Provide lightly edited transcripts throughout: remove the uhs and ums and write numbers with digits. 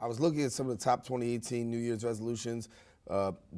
I was looking at some of the top 2018 New Year's resolutions.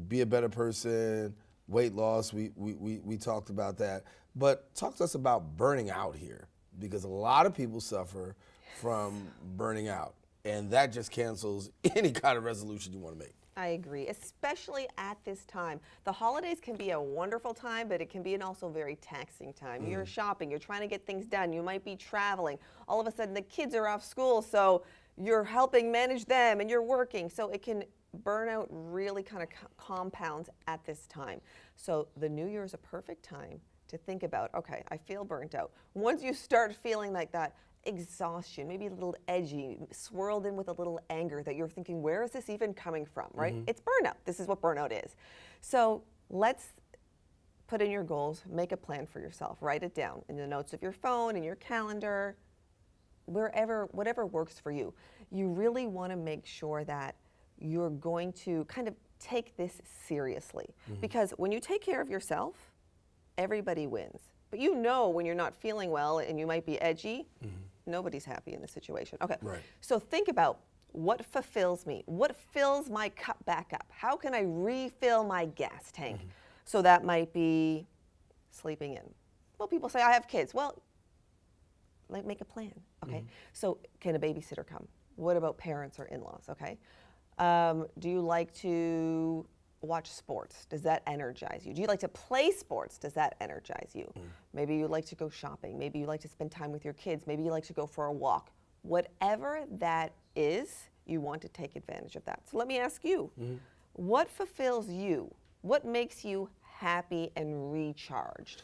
Be a better person, weight loss. We talked about that. But talk to us about burning out here, because a lot of people suffer from burning out, and that just cancels any kind of resolution you want to make. I agree, especially at this time. The holidays can be a wonderful time, but it can be an also very taxing time. You're shopping, you're trying to get things done, you might be traveling. All of a sudden the kids are off school, so you're helping manage them and you're working. So it can, burnout really kind of compounds at this time. So the new year is a perfect time to think about, okay, I feel burnt out. Once you start feeling like that, exhaustion, maybe a little edgy, swirled in with a little anger that you're thinking, where is this even coming from, right? It's burnout. This is what burnout is. So let's put in your goals, make a plan for yourself, write it down in the notes of your phone, in your calendar, wherever, whatever works for you. You really want to make sure that you're going to kind of take this seriously, because when you take care of yourself, everybody wins. But you know when you're not feeling well and you might be edgy, nobody's happy in the situation. Okay, so think about what fulfills me, what fills my cup back up. How can I refill my gas tank? So that might be sleeping in. Well, people say, I have kids. Well, like, make a plan, okay? So can a babysitter come? What about parents or in-laws, okay? Do you like to watch sports? Does that energize you? Do you like to play sports? Does that energize you? Maybe you like to go shopping. Maybe you like to spend time with your kids. Maybe you like to go for a walk. Whatever that is, you want to take advantage of that. So let me ask you, what fulfills you? What makes you happy and recharged?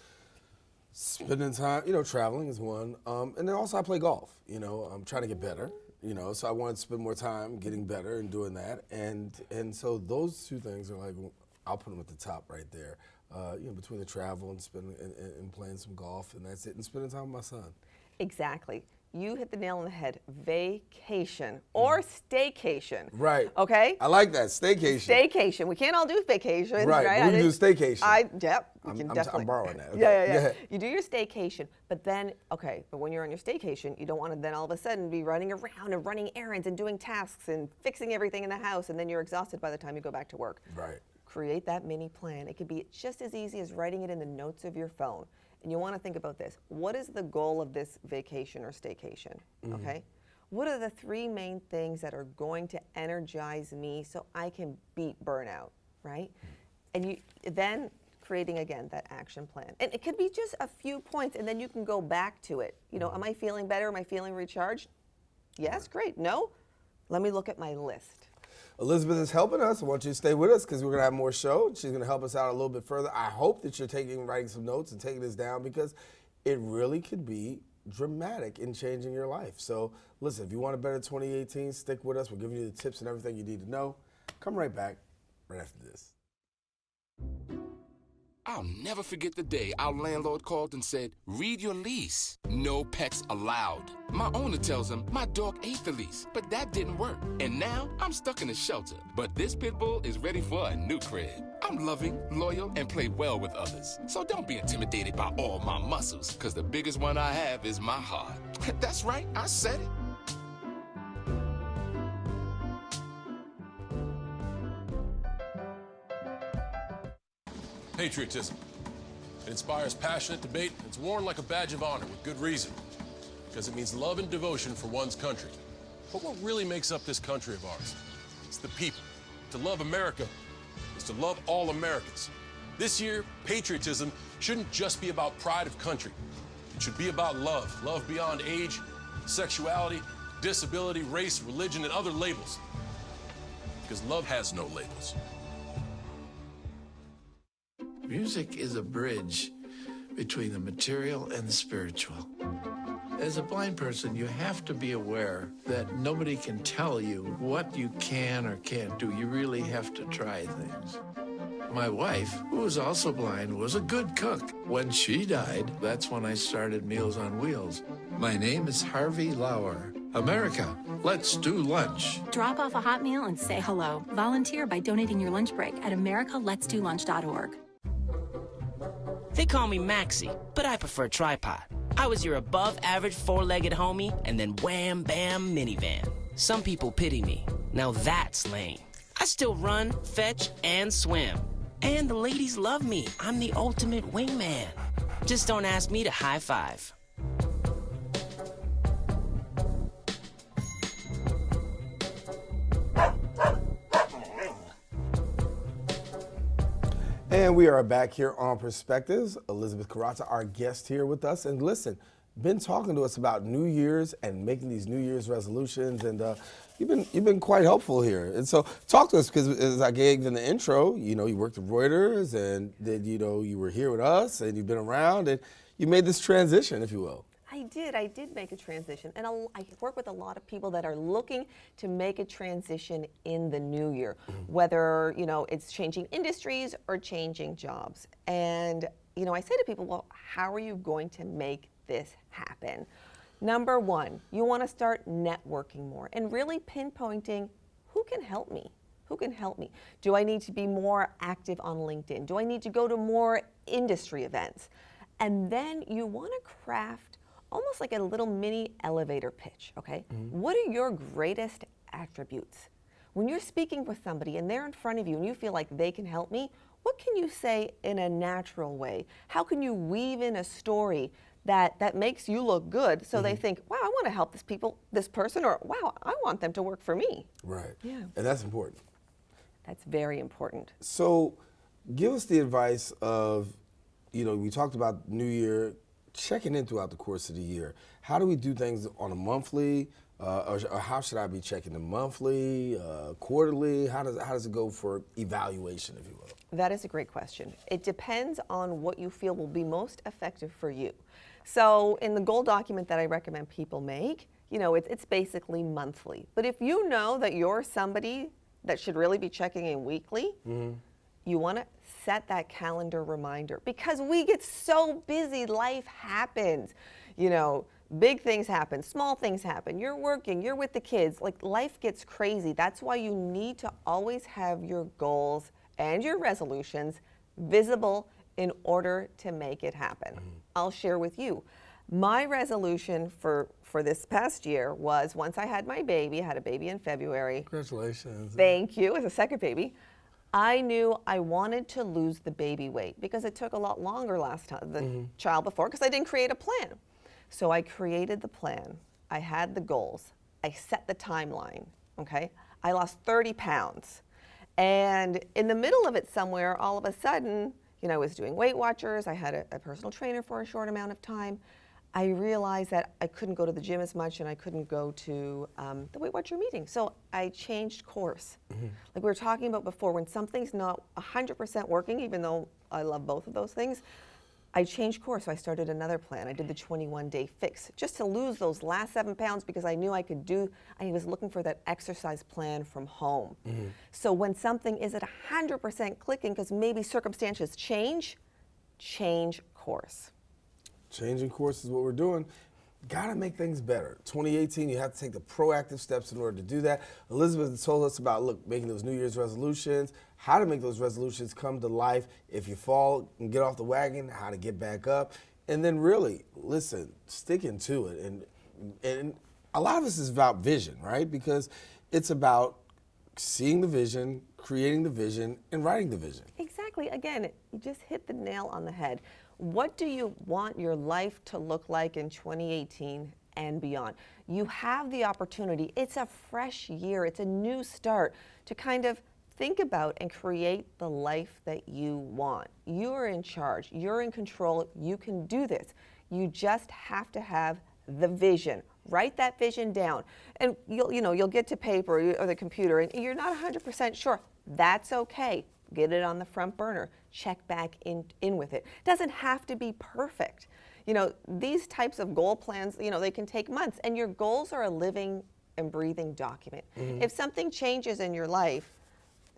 Spending time, traveling is one. And then also I play golf. I'm trying to get better. So I wanted to spend more time getting better and doing that, and so those two things are like, I'll put them at the top right there. Between the travel and spending and playing some golf, and that's it, and spending time with my son. Exactly. You hit the nail on the head. Vacation or staycation. Right. Okay. I like that, staycation. Staycation. We can't all do vacations, right? Right. We can do staycation. Yep. We can definitely. I'm borrowing that. Okay. Yeah. You do your staycation, but then, but when you're on your staycation, you don't want to then all of a sudden be running around and running errands and doing tasks and fixing everything in the house, and then you're exhausted by the time you go back to work. Right. Create that mini plan. It could be just as easy as writing it in the notes of your phone. And you want to think about this. What is the goal of this vacation or staycation, okay? What are the three main things that are going to energize me so I can beat burnout, right? And you then creating, again, that action plan. And it could be just a few points, and then you can go back to it. Am I feeling better? Am I feeling recharged? Yes, great. No? Let me look at my list. Elizabeth is helping us. I want you to stay with us because we're going to have more show. She's going to help us out a little bit further. I hope that you're writing some notes and taking this down, because it really could be dramatic in changing your life. So listen, if you want a better 2018, stick with us. We're giving you the tips and everything you need to know. Come right back right after this. I'll never forget the day our landlord called and said, read your lease. No pets allowed. My owner tells him my dog ate the lease, but that didn't work. And now I'm stuck in a shelter. But this pit bull is ready for a new crib. I'm loving, loyal, and play well with others. So don't be intimidated by all my muscles, because the biggest one I have is my heart. That's right, I said it. Patriotism. It inspires passionate debate. It's worn like a badge of honor with good reason, because it means love and devotion for one's country. But what really makes up this country of ours? It's the people. To love America is to love all Americans. This year, patriotism shouldn't just be about pride of country. It should be about love. Love beyond age, sexuality, disability, race, religion, and other labels. Because love has no labels. Music is a bridge between the material and the spiritual. As a blind person, you have to be aware that nobody can tell you what you can or can't do. You really have to try things. My wife, who was also blind, was a good cook. When she died, that's when I started Meals on Wheels. My name is Harvey Lauer. America, let's do lunch. Drop off a hot meal and say hello. Volunteer by donating your lunch break at americaletsdolunch.org. They call me Maxie, but I prefer tripod. I was your above-average four-legged homie, and then wham, bam, minivan. Some people pity me, Now that's lame. I still run, fetch, and swim. And the ladies love me. I'm the ultimate wingman. Just don't ask me to high five. And we are back here on Perspectives. Elizabeth Koraca, our guest here with us. And listen, been talking to us about New Year's and making these New Year's resolutions, and you've been quite helpful here. And so talk to us, because as I gave in the intro, you worked at Reuters, and then you were here with us, and you've been around, and you made this transition, if you will. I did make a transition, and I work with a lot of people that are looking to make a transition in the new year, whether it's changing industries or changing jobs. And I say to people, well, how are you going to make this happen? Number one, you want to start networking more and really pinpointing who can help me. Who can help me? Do I need to be more active on LinkedIn? Do I need to go to more industry events? And then you want to craft almost like a little mini elevator pitch, okay? What are your greatest attributes? When you're speaking with somebody and they're in front of you and you feel like they can help me, what can you say in a natural way? How can you weave in a story that makes you look good, so they think, wow, I want to help this person, or wow, I want them to work for me. Right. Yeah. And that's important. That's very important. So give us the advice of, we talked about New Year, checking in throughout the course of the year. How do we do things on a monthly, or how should I be checking them monthly, quarterly? How does it go for evaluation, if you will? That is a great question. It depends on what you feel will be most effective for you. So in the goal document that I recommend people make, it's basically monthly. But if you know that you're somebody that should really be checking in weekly, you want to set that calendar reminder, because we get so busy, life happens. Big things happen, small things happen. You're working, you're with the kids, like life gets crazy. That's why you need to always have your goals and your resolutions visible in order to make it happen. I'll share with you. My resolution for this past year was, once I had my baby, I had a baby in February. Congratulations. Thank you. It was a second baby. I knew I wanted to lose the baby weight because it took a lot longer last time, the child before, because I didn't create a plan. So I created the plan. I had the goals. I set the timeline, okay? I lost 30 pounds. And in the middle of it somewhere, all of a sudden, I was doing Weight Watchers. I had a personal trainer for a short amount of time. I realized that I couldn't go to the gym as much, and I couldn't go to the Weight Watcher meeting. So I changed course. Like we were talking about before, when something's not 100% working, even though I love both of those things, I changed course. So I started another plan. I did the 21-day fix just to lose those last 7 pounds, because I knew I was looking for that exercise plan from home. So when something isn't 100% clicking, because maybe circumstances change course. Changing course is what we're doing. Gotta make things better. 2018, you have to take the proactive steps in order to do that. Elizabeth told us about, making those New Year's resolutions, how to make those resolutions come to life. If you fall and get off the wagon, how to get back up. And then really, listen, sticking to it. And a lot of this is about vision, right? Because it's about seeing the vision, creating the vision, and writing the vision. Exactly. Again, you just hit the nail on the head. What do you want your life to look like in 2018 and beyond? You have the opportunity. It's a fresh year. It's a new start to kind of think about and create the life that you want. You are in charge. You're in control. You can do this. You just have to have the vision. Write that vision down. And you'll get to paper or the computer and you're not 100% sure. That's okay. Get it on the front burner. Check back in with it. Doesn't have to be perfect. These types of goal plans, they can take months, and your goals are a living and breathing document. If something changes in your life,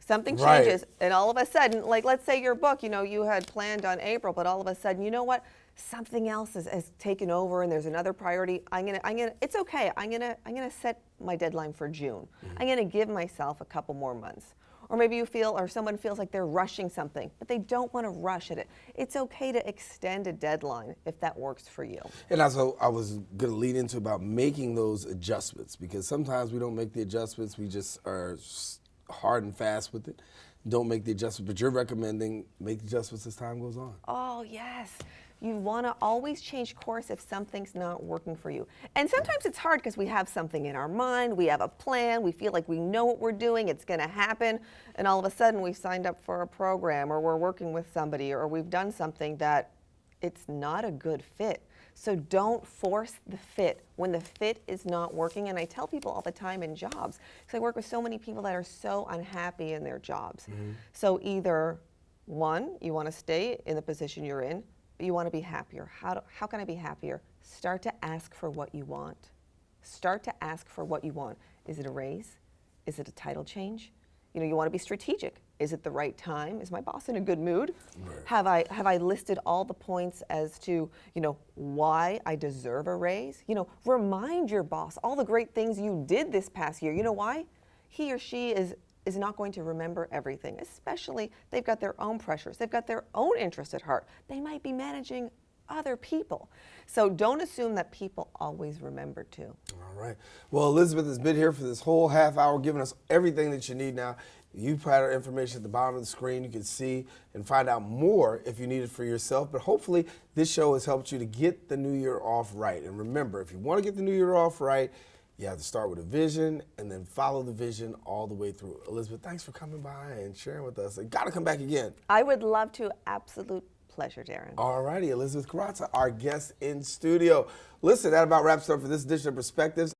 changes, and all of a sudden, like let's say your book, you had planned on April, but all of a sudden, you know what? Something else has taken over, and there's another priority. It's okay. I'm gonna set my deadline for June. I'm gonna give myself a couple more months. Or maybe you feel, or someone feels like they're rushing something, but they don't want to rush at it. It's okay to extend a deadline if that works for you. And also, I was going to lead into about making those adjustments, because sometimes we don't make the adjustments. We just are hard and fast with it. Don't make the adjustments, but you're recommending make the adjustments as time goes on. Oh, yes. You want to always change course if something's not working for you. And sometimes it's hard because we have something in our mind, we have a plan, we feel like we know what we're doing, it's going to happen, and all of a sudden we signed up for a program, or we're working with somebody, or we've done something that it's not a good fit. So don't force the fit when the fit is not working. And I tell people all the time in jobs, because I work with so many people that are so unhappy in their jobs. So either one, you want to stay in the position you're in, but you want to be happier. How can I be happier? Start to ask for what you want. Start to ask for what you want. Is it a raise? Is it a title change? You want to be strategic. Is it the right time? Is my boss in a good mood? Right. Have I listed all the points as to, why I deserve a raise? Remind your boss all the great things you did this past year. You know why? He or she is not going to remember everything, especially they've got their own pressures. They've got their own interests at heart. They might be managing other people. So don't assume that people always remember too. All right. Well, Elizabeth has been here for this whole half hour, giving us everything that you need now. You've had our information at the bottom of the screen. You can see and find out more if you need it for yourself. But hopefully this show has helped you to get the new year off right. And remember, if you want to get the new year off right, you have to start with a vision and then follow the vision all the way through. Elizabeth, thanks for coming by and sharing with us. And got to come back again. I would love to. Absolute pleasure, Daren. All righty, Elizabeth Koraca, our guest in studio. Listen, that about wraps up for this edition of Perspectives.